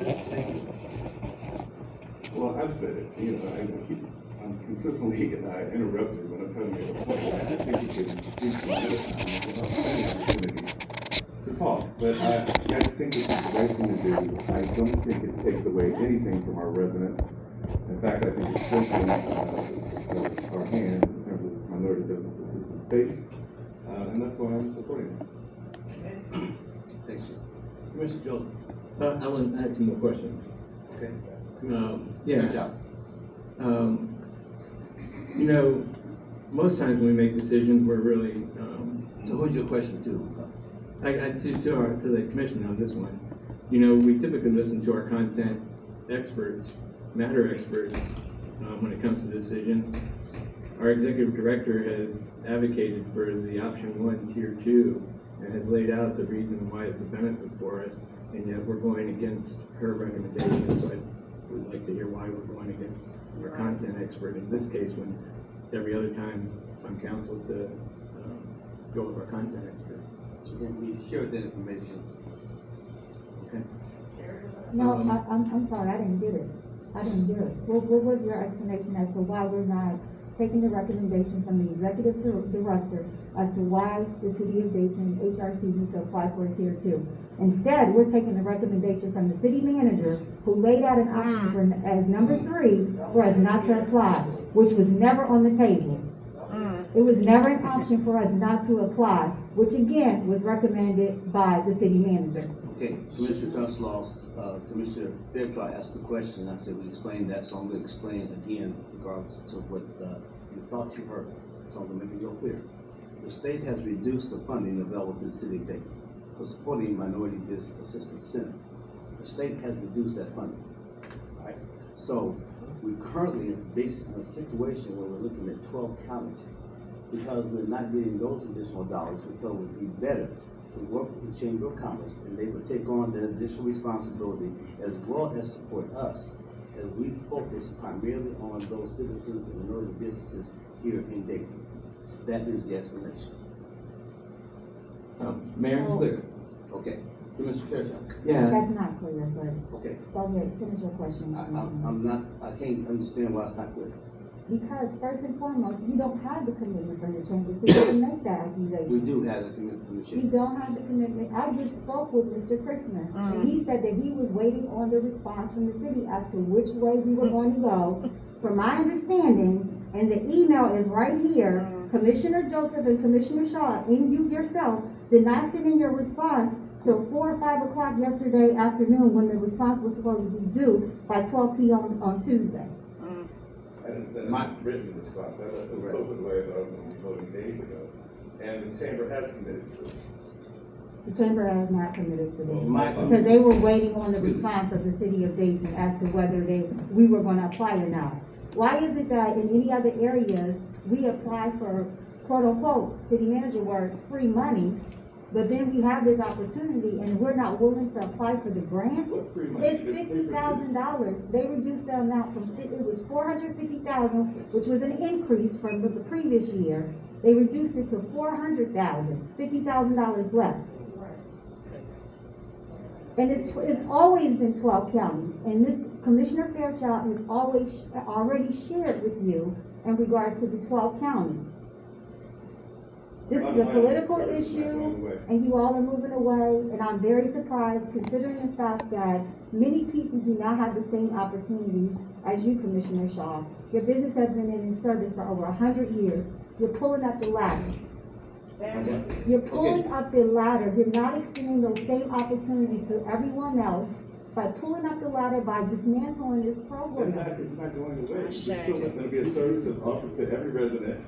Well, I've said it, you know, I'm consistently interrupted when I'm trying to make a point. I think we can speak some other time without any opportunity to talk, but I think this is the right thing to do. I don't think it takes away anything from our residents. In fact, I think it strengthens our hands in terms of this minority business assistance space, and that's why I'm supporting it. Thank you. Mr. Jones. I want to add some more questions. Okay. Yeah. Good job. You know, most times when we make decisions, we're really. So who's your question to? To the commission on this one. You know, we typically listen to our content experts, matter experts, when it comes to decisions. Our executive director has advocated for the option 1, tier 2, and has laid out the reason why it's a benefit for us, and yet we're going against her recommendation. So I would like to hear why we're going against our content expert in this case, when every other time I'm counseled to go with our content expert. And we've shared that information. Okay. No, I'm sorry, I didn't get it. What was your explanation as to why we're not taking the recommendation from the executive director as to why the city of Dayton HRC needs to apply for a tier 2? Instead, we're taking the recommendation from the city manager, who laid out an option as number 3 for us not to apply, which was never on the table. It was never an option for us not to apply, which again was recommended by the city manager. Okay, Commissioner Tunstall's, Commissioner Fairchild asked the question. I said we explained that, so I'm going to explain again regardless of what you thought you heard. So I'm going to make it real clear. The state has reduced the funding available to the city of Dayton for supporting Minority Business Assistance Center. The state has reduced that funding. Right? So we're currently basically in a situation where we're looking at 12 counties. Because we're not getting those additional dollars, we felt it would be better to work with the Chamber of Commerce, and they would take on the additional responsibility as well as support us as we focus primarily on those citizens and minority businesses here in Dayton. That is the explanation. Mayor? Clear. Okay. Mr. Fairchild. Yeah. That's not clear, but Okay. so yes, finish your question. I can't understand why it's not clear. Because first and foremost, you don't have the commitment from the chamber to even make that accusation. We do have a commitment from the You chamber. don't have the commitment. I just spoke with Mr. Christmas, and he said that he was waiting on the response from the city as to which way we were going to go. From my understanding, and the email is right here, Commissioner Joseph and Commissioner Shaw, and you yourself, did not send in your response till 4 or 5 o'clock yesterday afternoon, when the response was supposed to be due by 12 p.m. on Tuesday. I didn't send a written response. I left it open way I was going to be voting days ago. And the chamber has committed to it. The chamber has not committed to this, Well, because they were waiting on the response of the city of Dayton as to whether we were going to apply or not. Why is it that in any other areas we apply for quote unquote, city manager words, free money, but then we have this opportunity and we're not willing to apply for the grant? What free money? It's $50,000. They reduced the amount from, it was $450,000, which was an increase from the previous year. They reduced it to $400,000, $50,000 less. And it's always been 12 counties. And this Commissioner Fairchild has already shared with you in regards to the 12 counties. This is a political issue, and you all are moving away, and I'm very surprised considering the fact that many people do not have the same opportunities as you, Commissioner Shaw. Your business has been in service for over 100 years. You're pulling up the ladder. You're pulling up the ladder. You're not extending those same opportunities to everyone else by pulling up the ladder, by dismantling this program. It's not going away. It's still going to be a service that's offered to every resident.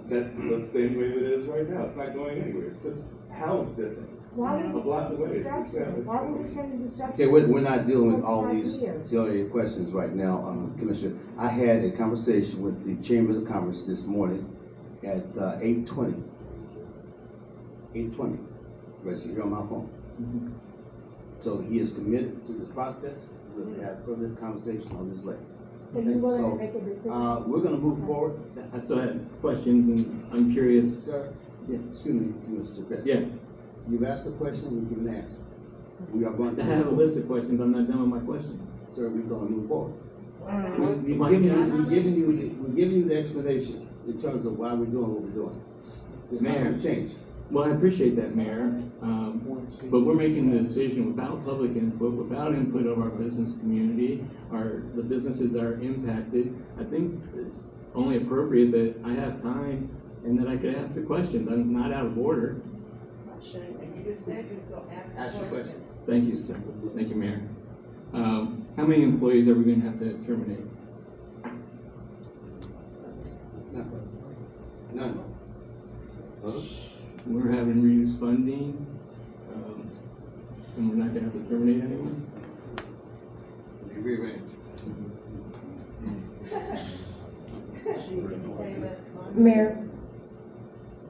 That's the same way it is right now. It's not going anywhere. It's just how it's different. Why A block away. Why would we change the structure? Okay, we're not dealing with all these auxiliary questions right now, Commissioner. I had a conversation with the Chamber of Commerce this morning at 8:20. 8:20. Reggie, you're on my phone. So he is committed to this process. We'll have further conversation on this later. So you willing to make a decision? We're going to move forward. So I have questions, and I'm curious. Sir, excuse me, Mr. Fair. Yeah. You've asked a question, we've given an answer. We are going I to. have a list of questions, I'm not done with my question. Sir, we're gonna move forward. We're Why giving can't I- we're giving you the explanation in terms of why we're doing what we're doing. It's not Mayor. gonna change. Well, I appreciate that, Mayor, but we're making the decision without public input, without input of our business community, the businesses are impacted. I think it's only appropriate that I have time and that I could ask the questions. I'm not out of order. Ask your question. Thank you, sir. Thank you, Mayor. How many employees are we gonna have to terminate? None. We're having reduced funding, and we're not gonna have to terminate anyone? You rearrange. Mayor,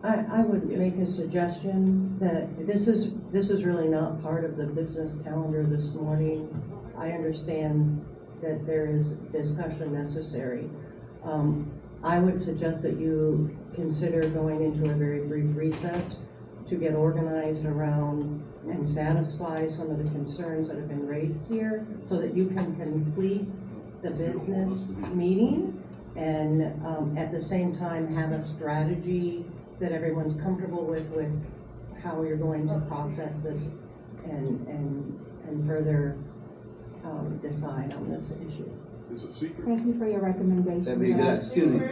I would make a suggestion that this is really not part of the business calendar this morning. I understand that there is discussion necessary. I would suggest that you consider going into a very brief recess to get organized around and satisfy some of the concerns that have been raised here so that you can complete the business meeting and at the same time have a strategy that everyone's comfortable with how you're going to process this and further decide on this issue. It's a secret. Thank you for your recommendation. That'd be a good,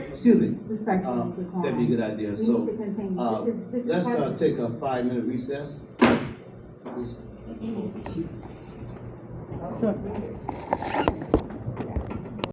excuse me. Respectfully decline. That'd be a good idea. We So, need to continue. This is let's part of- take a 5-minute recess. Sure.